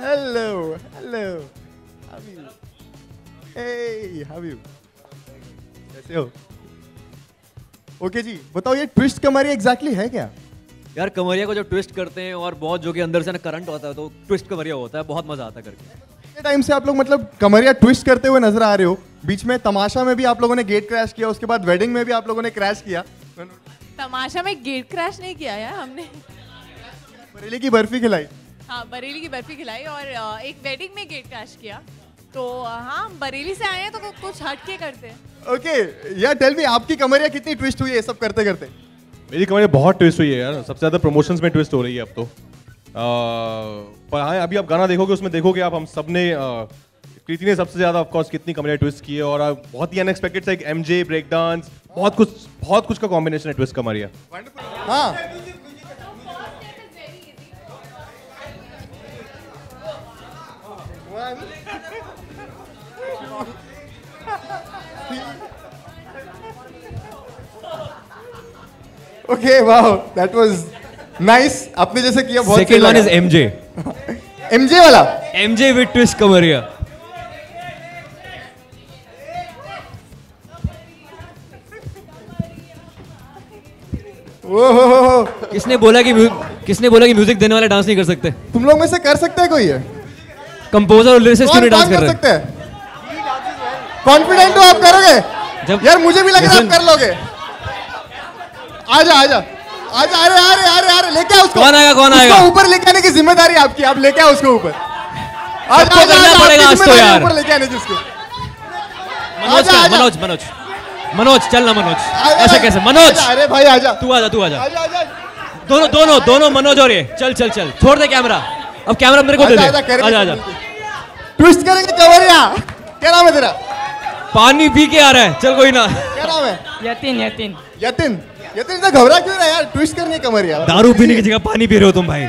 Hello. How are you? Hey, how are you? कैसे हो? Okay जी, बताओ ये ट्विस्ट कमरिया एग्जैक्टली है क्या? यार कमरिया को जब ट्विस्ट करते हैं और बहुत जो कि अंदर से ना करंट होता है तो ट्विस्ट कमरिया होता है, बहुत मजा आता है करके। कितने टाइम से आप लोग मतलब कमरिया ट्विस्ट करते हुए नजर आ रहे हो? बीच में तमाशा में भी आप लोगों ने गेट क्रैश किया, उसके बाद वेडिंग में भी आप लोगों ने क्रैश किया। तमाशा में गेट क्रैश नहीं किया यार हमने। बरेली की बर्फी खिलाई। हाँ, बरेली की बर्फी खिलाई और एक वेडिंग में गेट क्रैश किया। तो हाँ, बरेली से आए हैं तो कुछ हट के करते हैं। ओके, यार टेल मी आपकी कमरिया कितनी ट्विस्ट हुई है सब करते करते? मेरी कमरिया बहुत ट्विस्ट हुई है यार, सबसे ज्यादा प्रमोशंस में ट्विस्ट हो रही है अब तो। पर हाँ, अभी आप गाना देखोगे उसमें देखोगे आप, हम सब ने कृति ने सबसे ज्यादा ऑफ कोर्स कितनी कमरिया ट्विस्ट की है और बहुत ही अनएक्सपेक्टेड था, एक एमजे ब्रेक डांस, बहुत कुछ का कॉम्बिनेशन है ट्विस्ट कमरिया। हाँ okay, wow, that was nice. आपने जैसे किया बहुत। Second one is MJ. MJ वाला? एमजे विद ट्विस्ट कमरिया। ओहो, किसने बोला कि म्यूजिक देने वाले डांस नहीं कर सकते? तुम लोग में से कर सकते हैं कोई है? कंपोजर और लिरिसिस्ट क्यों नहीं डांस कर रहे? सकते हैं? कॉन्फिडेंट हो आप करोगे? यार मुझे भी लग रहा है आप कर लोगे। आजा आजा आजा, अरे लेके आओ उसको। कौन आएगा? ऊपर लेके आने की जिम्मेदारी आपकी, आप लेके आओ उसको ऊपर। सबको करना पड़ेगा आज तो यार। ऊपर लेके आने जिसको। मनोज चल ना मनोज, ऐसा कैसे? मनोज, अरे भाई आजा, तू आजा। दोनों मनोज और ये चल छोड़ दे कैमरा, अब कैमरा मेरे को दे दे। आजा। ट्विस्ट करेंगे कमरिया। क्या नाम है तेरा? पानी पी के आ रहा है, चल कोई ना। क्या नाम है? यतिन। इतना घबरा क्यों रहा है यार? ट्विस्ट करनी है कमरिया। दारू पीने की जगह पानी पी रहे हो तुम भाई।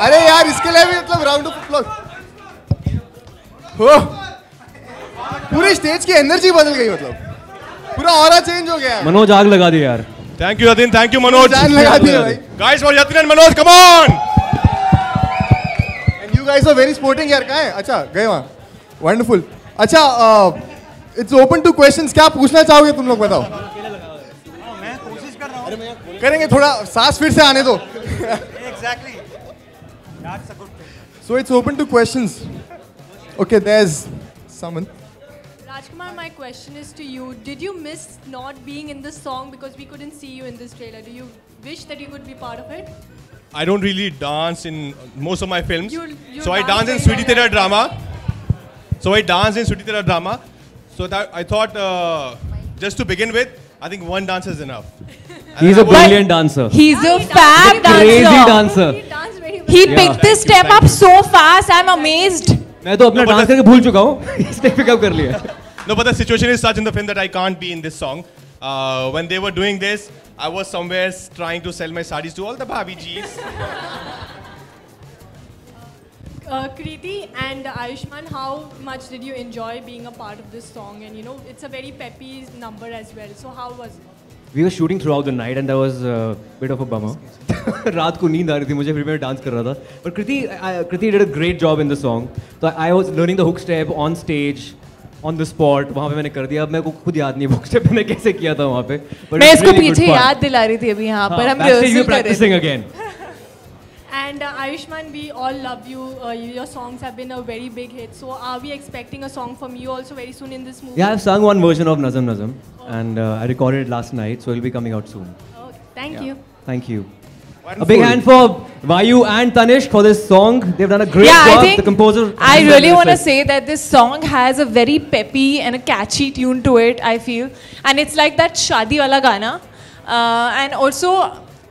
अरे यार इसके लिए भी मतलब राउंड ऑफ अप्लॉज। पूरी स्टेज की एनर्जी बदल गई, मतलब पूरा ऑरा चेंज हो गया। मनोज आग लगा दिया यार। Thank you Yatin, thank you Manoj. जान लगा दिया भाई। Guys for Yatin and Manoj, come on. And you guys are very sporting यार। कहाँ है? अच्छा गए वहाँ, वंडरफुल। अच्छा इट्स ओपन टू क्वेश्चंस। क्या पूछना चाहोगे तुम लोग, बताओ। मैं कोशिश कर रहा हूँ। करेंगे, थोड़ा सांस फिर से आने दो। Exactly. That's a good thing. So it's open to questions. Okay, there's someone. Rajkumar, my question is to you. Did you miss not being in this song because we couldn't see you in this trailer? Do you wish that you could be part of it? I don't really dance in most of my films. You So I dance dance in very Sweetie well. Tera drama. So that I thought just to begin with, I think one dance is enough. He's a brilliant dancer. He's a fab dancer. Crazy dancer. He danced very He Yeah. picked this step up so fast. I'm amazed. मैं तो अपना No, but dance करके भूल चुका हूँ step pick up कर लिया No, but the situation is such in the film that I can't be in this song. When they were doing this, I was somewhere trying to sell my sarees to all the bhabhi G's. Kriti and Ayushman, how much did you enjoy being a part of this song? And you know, it's a very peppy number as well. So how was it? We were shooting throughout the night and there was a bit of a bummer. रात को नींद आ रही थी मुझे फिर मैं dance कर रहा था but Kriti did a great job in the song. So I was learning the hook step on stage on the spot. वहाँ पे मैंने कर दिया अब मेरे को खुद याद नहीं hook step मैंने कैसे किया था वहाँ पे. But मैं it's इसको really good पीछे fun. याद दिला रही थी अभी यहाँ पर हम Backstage we rehearsal were कर रहे practicing थे. again. And Ayushman, we all love you. Your songs have been a very big hit. So are we expecting a song from you also very soon in this movie? Yeah, I've sung one version of Nazam Nazam and I recorded it last night, so it'll be coming out soon. Okay, thank you. Thank you. A big hand for Vayu and Tanishq for this song. They've done a great Yeah, I job. think The composer. I really want to say that this song has a very peppy and a catchy tune to it, I feel. And it's like that Shadi wala gana. And also,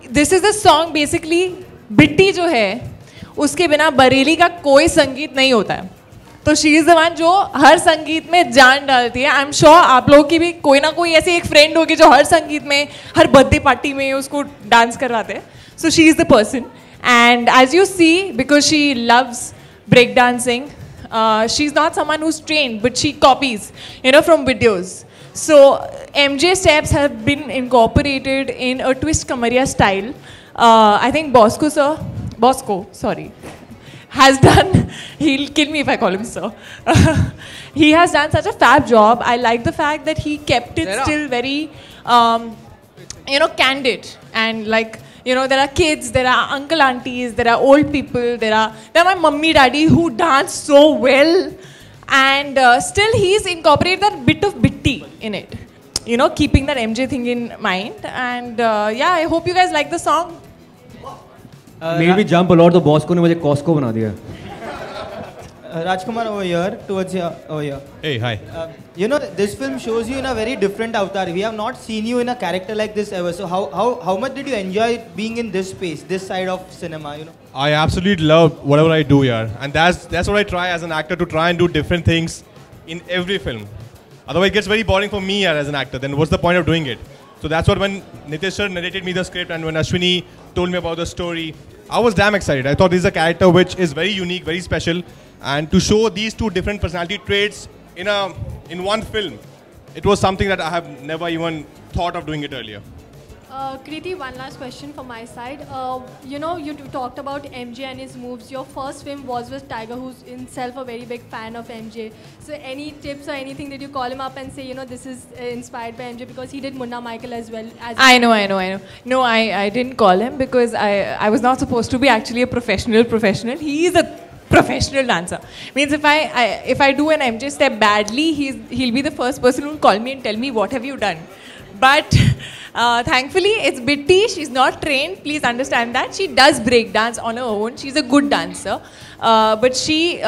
this is the song basically, बिट्टी जो है उसके बिना बरेली का कोई संगीत नहीं होता है तो शी इज द वन जो हर संगीत में जान डालती है आई एम श्योर आप लोगों की भी कोई ना कोई ऐसी एक फ्रेंड होगी जो हर संगीत में हर बर्थडे पार्टी में उसको डांस करवाते हैं so she is the person and as you see because she loves break dancing she is not someone who is trained but she copies you know from videos so MJ steps have been incorporated in a twist Kamaria style. I think Bosco, sorry, has done, he'll kill me if I call him sir. He has done such a fab job. I like the fact that he kept it still very, candid. And like, there are kids, there are uncle, aunties, there are old people, there are my mummy, daddy who dance so well. And still he's incorporated that bit of bitti in it. Keeping that MJ thing in mind. And I hope you guys like the song. Made me jump a lot. तो Bosco ने मुझे Costco बना दिया. Rajkumar over here, towards here, over here. Hey, hi. This film shows you in a very different avatar. We have not seen you in a character like this ever. So how much did you enjoy being in this space, this side of cinema? I absolutely love whatever I do here, and that's what I try as an actor, to try and do different things in every film. Otherwise, it gets very boring for me here as an actor. Then what's the point of doing it? So that's what when Nitesh sir narrated me the script and when Ashwini told me about the story, I was damn excited. I thought this is a character which is very unique, very special, and to show these two different personality traits in one film, it was something that I have never even thought of doing it earlier. Kriti, one last question from my side. You talked about MJ and his moves. Your first film was with Tiger, who's himself a very big fan of MJ. So any tips or anything, did you call him up and say, this is inspired by MJ? Because he did Munna Michael as well. I know. No, I didn't call him because I was not supposed to be actually a professional. He is a professional dancer. Means if I do an MJ step badly, he'll be the first person who'll call me and tell me, what have you done? But thankfully, it's Bitti. She's not trained. Please understand that. She does break dance on her own. She's a good dancer. But she,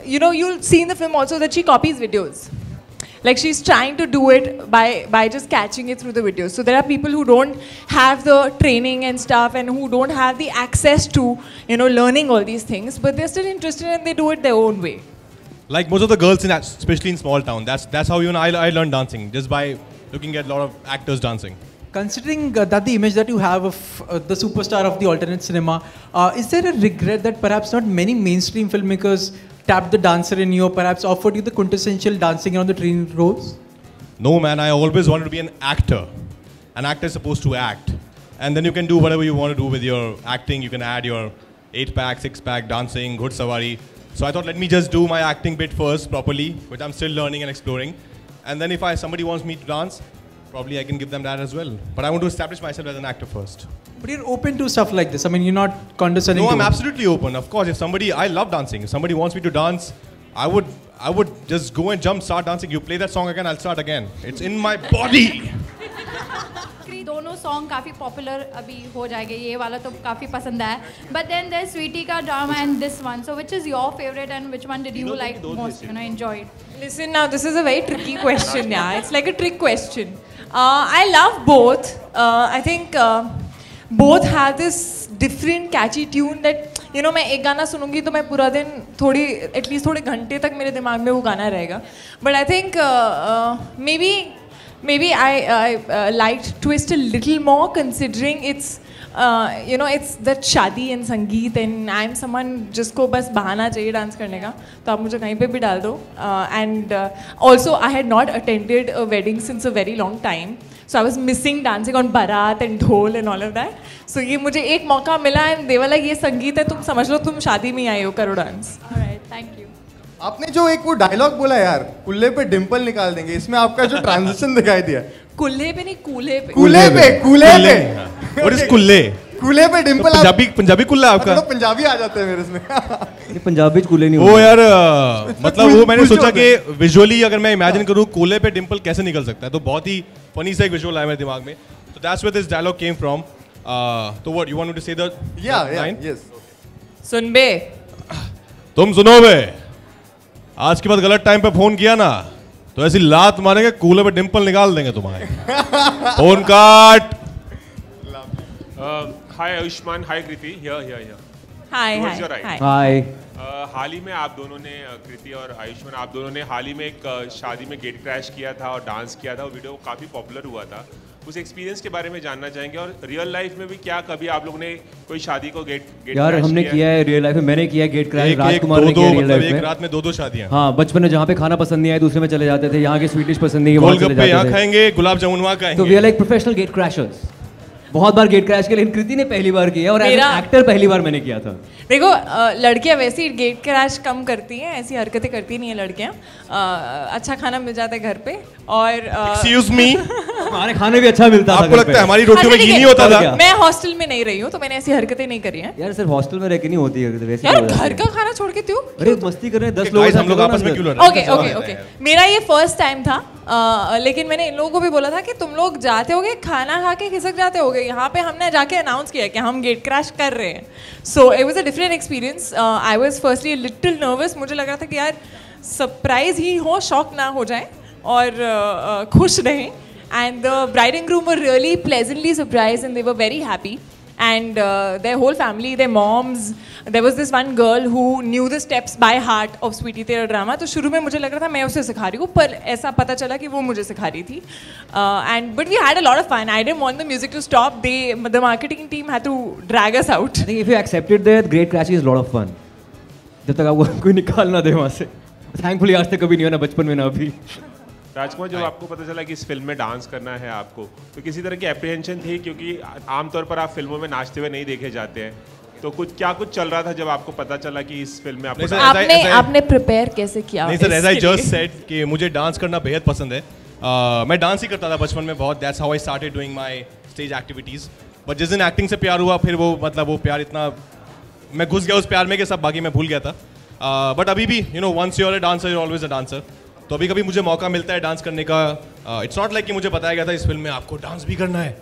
you'll see in the film also that she copies videos. Like she's trying to do it by just catching it through the videos. So there are people who don't have the training and stuff and who don't have the access to, learning all these things. But they're still interested and they do it their own way. Like most of the girls, especially in small town, that's how even I learned dancing, just by looking at a lot of actors dancing. Considering that the image that you have of the superstar of the alternate cinema, is there a regret that perhaps not many mainstream filmmakers tapped the dancer in you or perhaps offered you the quintessential dancing on the train roles? No man, I always wanted to be an actor. An actor is supposed to act. And then you can do whatever you want to do with your acting. You can add your 8-pack, 6-pack, dancing, good savari. So I thought let me just do my acting bit first properly, which I'm still learning and exploring. And then if somebody wants me to dance, probably I can give them that as well. But I want to establish myself as an actor first. But you're open to stuff like this. I mean, you're not condescending. No, to I'm it. absolutely open. Of course, I love dancing. If somebody wants me to dance, I would just go and jump, start dancing. You play that song again, I'll start again. It's in my body. दोनों song काफ़ी popular अभी हो जाएंगे ये वाला तो काफ़ी पसंद आया बट देन देयर स्वीटी का drama and this one so which is your favourite and which one did you like most enjoyed Listen now, this is a very tricky question. Yeah, it's like a trick question. I love both. I think both have this different catchy tune that you know मैं एक गाना सुनूंगी तो मैं पूरा दिन थोड़ी at least थोड़े घंटे तक मेरे दिमाग में वो गाना रहेगा. But I think maybe I liked Twist a little more considering it's you know it's that शादी and संगीत and I'm someone जिसको बस बहाना चाहिए डांस करने का तो आप मुझे कहीं पे भी डाल दो. And also I had not attended a wedding since a very long time. So I was missing dancing on barat and dhol and all of that. So ये मुझे एक मौका मिला and they were like ये संगीत है तुम समझ लो तुम शादी में आई हो करो डांस. Alright, thank you. आपने जो एक वो डायलॉग बोला यार, कुल्ले पे डिंपल निकाल देंगे, इसमें आपका जो ट्रांजिशन दिखाई दिया. कुल्ले पे नहीं कूल्हे पे. कूल्हे पे, कूल्हे पे. What is कुल्ले? कूल्हे पे डिंपल. पंजाबी कुल्ला आपका. तो पंजाबी आ जाते हैं मेरे इसमें. ये पंजाबी कुल्ले नहीं. वो यार मतलब वो मैंने सोचा कि विजुअली अगर मैं इमेजिन करूँ कुल्ले पे डिंपल कैसे निकल सकता है तो बहुत ही फनी सा एक विजुअल आया मेरे दिमाग में. So that's where this dialogue came from. So what you want me to say the line? Yes. सुन बे. तुम सुनो बे. आज के बाद गलत टाइम पे फोन किया ना तो ऐसी लात मारेंगे कूले पे डिंपल निकाल देंगे तुम्हारे. फोन काट. Hi Ayushman, hi Kriti, here. Hi. Hi. हाल ही में आप दोनों ने कृति और आयुष्मान आप दोनों ने हाल ही में एक शादी में गेट क्रैश किया था और डांस किया था. वो वीडियो काफ़ी पॉपुलर हुआ था. उस एक्सपीरियंस के बारे में जानना चाहेंगे और रियल लाइफ में भी क्या कभी आप लोगों ने कोई शादी को गेट यार हमने किया है रियल लाइफ में. मैंने किया गेट क्रैश. राजकुमार ने किया रियल लाइफ में. एक रात में दो शादियां. हाँ बचपन में जहाँ पे खाना पसंद नहीं आया दूसरे में चले जाते थे. यहाँ के स्वीट डिश पसंद नहीं है वहाँ चले जाते थे. यहाँ खाएंगे गुलाब जामुन वहाँ खाएंगे. तो we are like professional gate crashers. बहुत बार गेट क्रैश किया लेकिन कृति ने पहली बार किया और एज एक्टर पहली बार मैंने किया था. देखो लड़कियां वैसे ही गेट क्रैश कम करती हैं, ऐसी हरकतें करती नहीं है लड़कियां. अच्छा खाना मिल जाता है घर पे और एक्सक्यूज मी हमारे खाने भी अच्छा मिलता था. आपको लगता है हमारी रोटियों में घी नहीं होता था? मैं हॉस्टल में नहीं रही हूँ तो मैंने ऐसी हरकतें नहीं करी हैं. यार सिर्फ हॉस्टल में रह के नहीं होती है वैसे. यार घर का खाना छोड़ के क्यों? अरे मस्ती कर रहे हैं 10 लोग हम लोग आपस में क्यों लड़ रहे हैं? ओके मेरा ये फर्स्ट टाइम था. लेकिन मैंने इन लोगों को भी बोला था कि तुम लोग जाते होगे खाना खा के खिसक जाते होगे. यहाँ पे हमने जाके अनाउंस किया कि हम गेट क्रैश कर रहे हैं. So it was a different experience. I was firstly little nervous. मुझे लग रहा था कि यार सरप्राइज ही हो, शॉक ना हो जाए और खुश रहें. And the bride and groom were really pleasantly surprised and they were very happy. And their whole family, their moms, there was this one girl who knew the steps by heart of Sweetie Tera Drama. तो शुरू में मुझे लग रहा था मैं उसे सिखा रही हूँ पर ऐसा पता चला कि वो मुझे सिखा रही थी. But we had a lot of fun. I didn't want the music to stop. The marketing team had to drag us out. I think if you accepted that, Great Crash is a lot of fun. जब तक आपको कोई निकाल ना दे वहाँ से. Thankfully आज तक कभी नहीं हुआ ना बचपन में ना अभी. राजकुमार जब आपको पता चला कि इस फिल्म में डांस करना है आपको तो किसी तरह की एप्रीहेंशन थी क्योंकि आमतौर पर आप फिल्मों में नाचते हुए नहीं देखे जाते हैं. तो कुछ चल रहा था जब आपको पता चला कि इस फिल्म में आपने प्रिपेयर कैसे किया? नहीं सर, एज आई जस्ट सेड कि मुझे डांस करना बेहद पसंद है. मैं डांस ही करता था बचपन में बहुत. That's how I started doing my stage activities. But जिस दिन एक्टिंग से प्यार हुआ फिर वो मतलब वो प्यार इतना मैं घुस गया उस प्यार में कि सब बाकी मैं भूल गया था. बट अभी भी you know once you are a dancer you always a dancer. तो अभी कभी मुझे मौका मिलता है डांस करने का. इट्स नॉट लाइक कि मुझे बताया गया था इस फिल्म में आपको डांस भी करना है.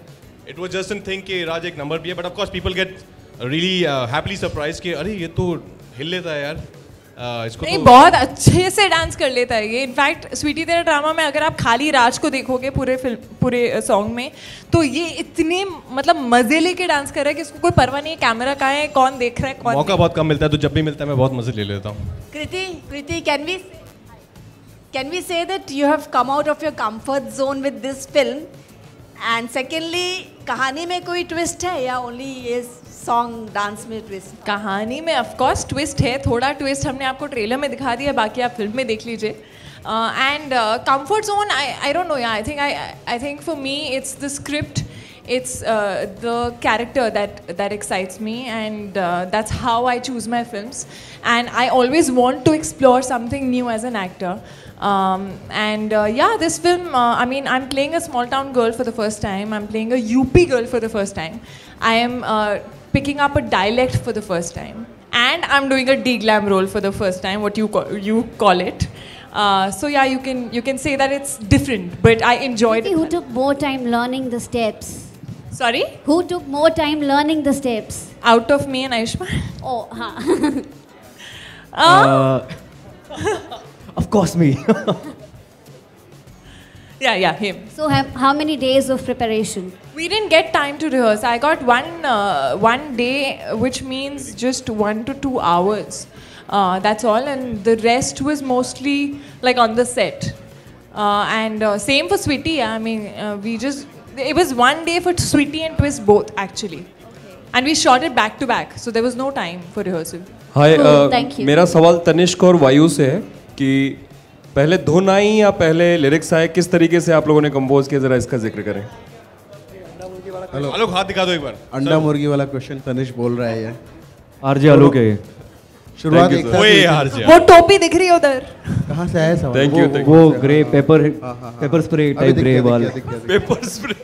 It was just an thing कि राज एक नंबर भी है. But of course people get really happily surprise कि अरे ये तो हिल लेता है यार. इसको नहीं, बहुत अच्छे से डांस कर लेता है ये. इनफैक्ट स्वीटी तेरा ड्रामा में अगर आप खाली राज को देखोगे पूरे सॉन्ग में तो ये इतने मतलब मजे लेके डांस कर रहा है कि इसको कोई परवाह नहीं है कैमरा कहाँ है, कौन देख रहा है, कौन. मौका बहुत कम मिलता है तो जब भी मिलता है मैं बहुत मजे ले लेता हूँ. कृति can we say that you have come out of your comfort zone with this film? And secondly, कहानी में कोई twist है या only ये song dance में twist? कहानी में of course twist है. थोड़ा twist हमने आपको ट्रेलर में दिखा दिया, बाकी आप फिल्म में देख लीजिए. And comfort zone, I don't know. Yeah, I think for me it's the script. It's the character that excites me, and that's how I choose my films. And I always want to explore something new as an actor. Yeah, this film, I mean, I'm playing a small town girl for the first time. I'm playing a UP girl for the first time. I am picking up a dialect for the first time. And I'm doing a D-glam role for the first time, what you call it. So yeah, you can say that it's different, but I enjoyed it. Who took more time learning the steps? Sorry? Who took more time learning the steps? Out of me and Ayushman. Oh, Of course me. Yeah, him. So how many days of preparation? We didn't get time to rehearse. I got one day, which means just 1 to 2 hours. That's all, and the rest was mostly like on the set. And same for Sweetie. I mean, it was one day for Sweetie and Twist both actually, and we shot it back to back, so there was no time for rehearsal. Hi thank you. मेरा सवाल तनिष्क और वायु से है कि पहले धुन आई या पहले लिरिक्स आए, किस तरीके से आप लोगों ने कंपोज किया, जरा इसका जिक्र करें। हेलो आलोक, हाथ दिखा दो एक बार। अंडा मुर्गी वाला क्वेश्चन तनिष्क बोल रहा है ये। आरजे आलोक है। शुरुआत एक साथ ओए आरजे। वो टोपी दिख रही है उधर। कहाँ से आया सवाल? Thank you. वो grey paper spray type grey wall. Paper spray.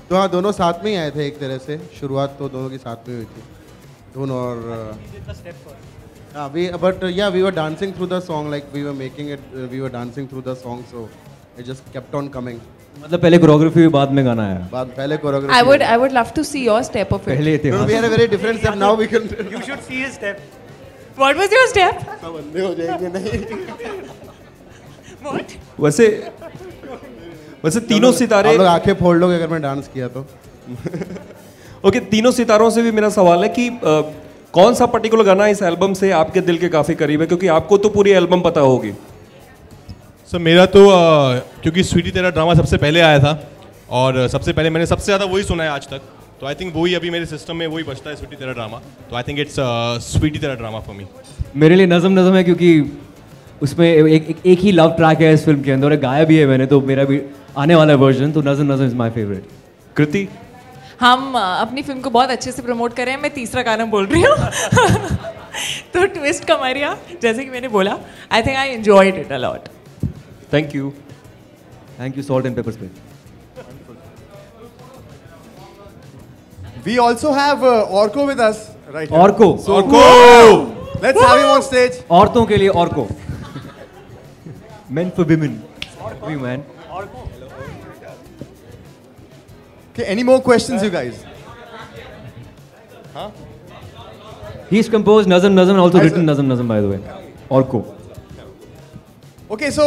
तो हाँ, दोनों साथ में ही आए थे एक तरह से। शुरुआत तो दोनों की साथ में हुई थी, धुन और we were dancing through the song, like we were making it, we were dancing through the song, so it just kept on coming. मतलब पहले कोरियोग्राफी हुई, बाद में गाना आया। बाद पहले choreography. I would love to see your step of it. पहले इतिहास। We had a very different step. Now we can. You should see his step. What was your step? सब अंधे हो जाएंगे नहीं। What? वैसे तीनों सितारे। आप लोग आंखें फोड़ लोगे अगर मैं डांस किया तो। ओके, तीनों सितारों से भी मेरा सवाल है कि कौन सा पर्टिकुलर गाना इस एल्बम से आपके दिल के काफी करीब है, क्योंकि आपको तो पूरी एल्बम पता होगी। सर मेरा तो क्योंकि स्वीटी तेरा ड्रामा सबसे पहले आया था और सबसे पहले मैंने सबसे ज़्यादा वही सुना है आज तक, तो आई थिंक वही अभी मेरे सिस्टम में वही बचता है, स्वीटी तेरा ड्रामा। तो आई थिंक इट्स स्वीटी तेरा ड्रामा फॉर मी। मेरे लिए नज़म है, क्योंकि उसमें एक ही लव ट्रैक है इस फिल्म के अंदर, गाया भी है मैंने, तो मेरा भी आने वाला वर्जन, तो नज़म इज माय फेवरेट। कृति, हम अपनी फिल्म को बहुत अच्छे से प्रमोट कर रहे हैं। मैं तीसरा गाना बोल रही हूँ। तो ट्विस्ट कमरिया, जैसे कि मैंने बोला, I think I enjoyed it a lot. Thank you. Salt and paper spray. We also have Orko with us right now. Orko. So, let's have him on stage. औरतों के लिए Orko. Men for women. We man. Okay, any more questions, you guys? Huh? He's composed Nazam, also written Nazam, by the way. Orko. Okay, so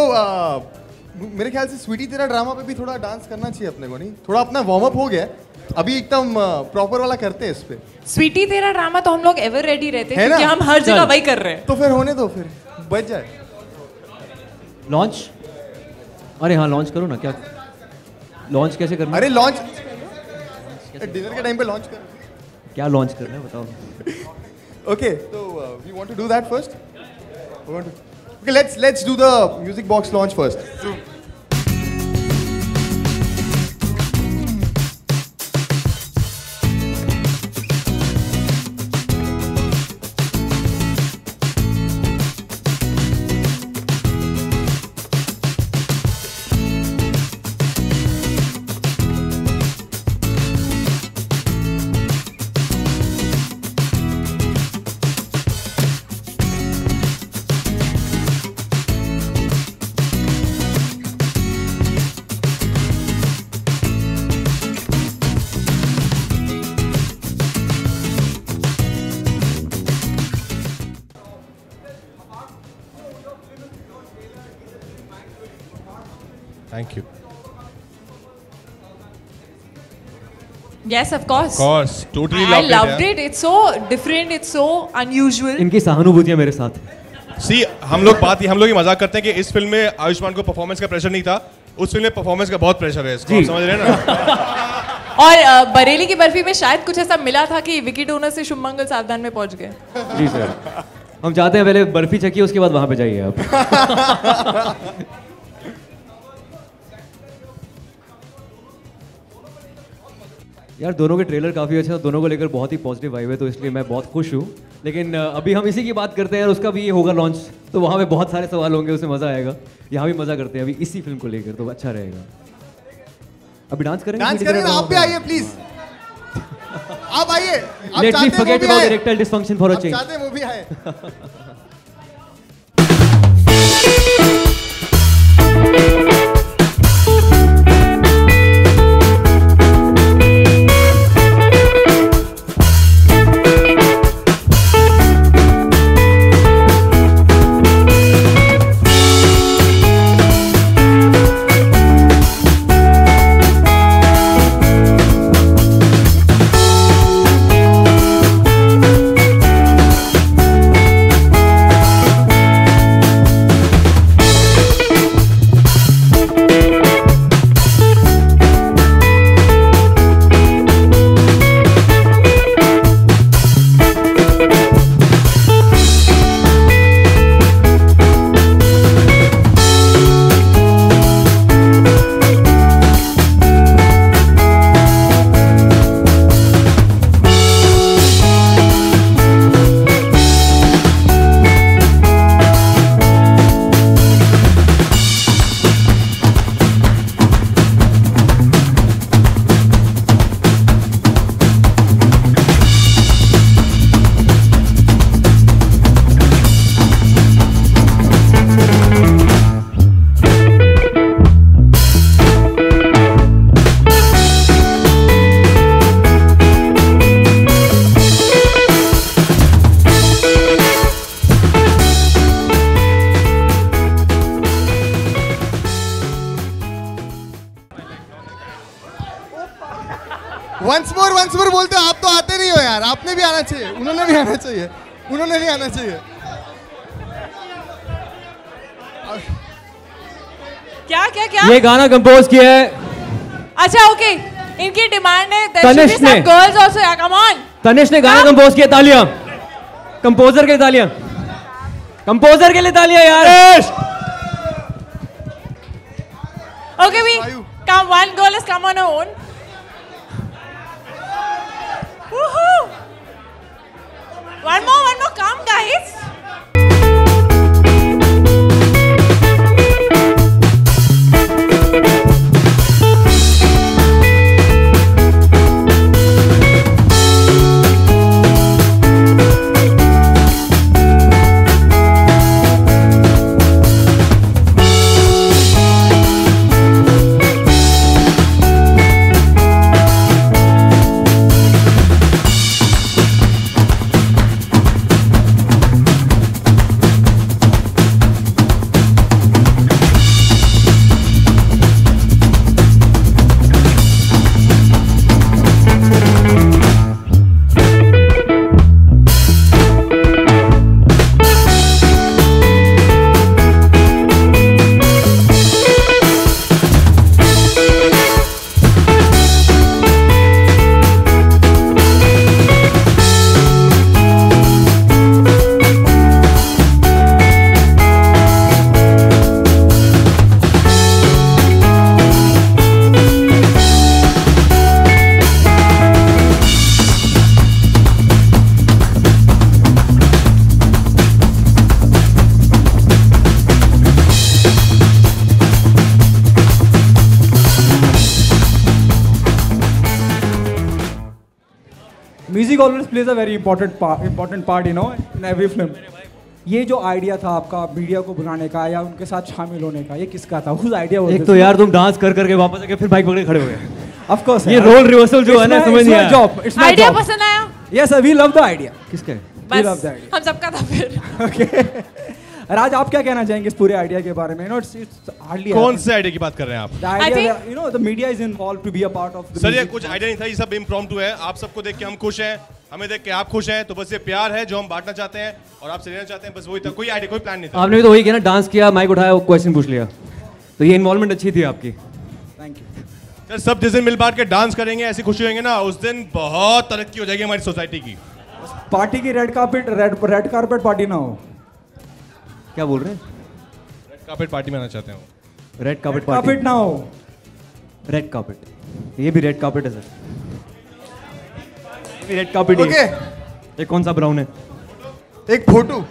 मेरे ख्याल से स्वीटी तेरा drama पे भी थोड़ा डांस करना चाहिए अपने को, नहीं? थोड़ा अपना वार्म अप हो गया है, अभी एकदम प्रॉपर वाला करते हैं इस पे। स्वीटी तेरा ड्रामा तो हम लोग एवर रेडी रहते हैं, है क्योंकि ना? हम हर जगह वही कर रहे हैं। तो फिर होने दो, फिर बच जाए। लॉन्च? अरे हाँ, लॉन्च करो ना। क्या लॉन्च कैसे करना? अरे लॉन्च डिनर के टाइम पे लॉन्च कर। क्या लॉन्च करना है बताओ। Okay, so we want to do that first. Okay, let's do the music box launch first. Thank you. Yes, of course. Of course, totally I loved it. It's so different. It's so unusual. इनकी सहानुभूतियाँ मेरे साथ। See, हम लोग ही मजाक करते हैं कि इस फिल्म में आयुष्मान को परफॉर्मेंस का प्रेशर नहीं था, उस फिल्म में परफॉर्मेंस का बहुत प्रेशर है, इसको आप समझ रहे हैं ना? और बरेली की बर्फी में शायद कुछ ऐसा मिला था कि विकी डोनर से शुभमंगल सावधान में पहुंच गए। जी सर, हम चाहते हैं पहले बर्फी चखिए, उसके बाद वहाँ पे जाइए आप। यार दोनों के ट्रेलर काफ़ी अच्छा, दोनों को लेकर बहुत ही पॉजिटिव वाइब है, तो इसलिए मैं बहुत खुश हूँ। लेकिन अभी हम इसी की बात करते हैं, और उसका भी ये होगा लॉन्च, तो वहाँ पे बहुत सारे सवाल होंगे, उसमें मज़ा आएगा। यहाँ भी मज़ा करते हैं अभी इसी फिल्म को लेकर, तो अच्छा रहेगा। अभी डांस करेंगे? डांस करेंगे ना, आप भी आइए प्लीज। आप आइए। Let me forget about erectile dysfunction for a change. चाहते हैं वो भी आए। वंस मोर बोलते हो, आप तो आते नहीं हो यार, आपने भी आना चाहिए, उन्होंने भी आना चाहिए, उन्होंने भी आना चाहिए। क्या क्या क्या? ये गाना कंपोज किया है अच्छा ओके, इनकी डिमांड है तनिष्क ने। गर्ल्स आल्सो, या कम ऑन। तनिष्क ने गाना कंपोज किया, तालियां कंपोजर के लिए, तालियां कंपोजर के लिए, तालियां यार। Okay, we come. One girl has come on her own. Woohoo! One more. Come, guys. Music always plays a very important part, you know, in every film. ये जो आइडिया था आपका मीडिया को बुलाने का या उनके साथ शामिल होने का, ये किसका था? Whose idea was एक this? तो यार तुम डांस कर करके वापस आके फिर बाइक पकड़े खड़े हो गए। Of course. ये रोल रिवर्सल जो है ना, समझ नहीं आया। आइडिया पसंद आया? Yes, we love the idea. किसका है? We love the idea. हम सबका था फिर। Okay. राज, आप क्या कहना चाहेंगे इस पूरे आइडिया के बारे में? It's hardly. कौन से आइडिया की बात कर रहे हैं आप? The idea, you know, the media is involved to be a part of the. Sir ये कुछ आइडिया नहीं था, ये सब इम्प्रॉम्प्टू है। आप सबको देख के हम खुश हैं, हमें देख के आप खुश हैं, तो बस ये प्यार है जो हम बांटना चाहते हैं और आपसे लेना चाहते हैं, बस वही था। कोई आइडिया, कोई प्लान नहीं था। आपने भी तो वही किया ना, डांस किया, माइक उठाया, क्वेश्चन पूछ लिया, तो ये इन्वॉल्वमेंट अच्छी थी आपकी। Thank you sir. सब जिस दिन मिल बांट के डांस करेंगे, ऐसी खुशी होंगे ना, उस दिन बहुत तरक्की हो जाएगी हमारी सोसाइटी की। पार्टी की रेड कारपेट पार्टी ना हो। क्या बोल रहे हैं? रेड कारपेट पार्टी में आना चाहते हैं। रेड कारपेट पार्टी कारपेट ना हो। रेड कारपेट, ये भी रेड कारपेट है सर, ये भी रेड कारपेट है। ये कौन सा ब्राउन है? एक फोटो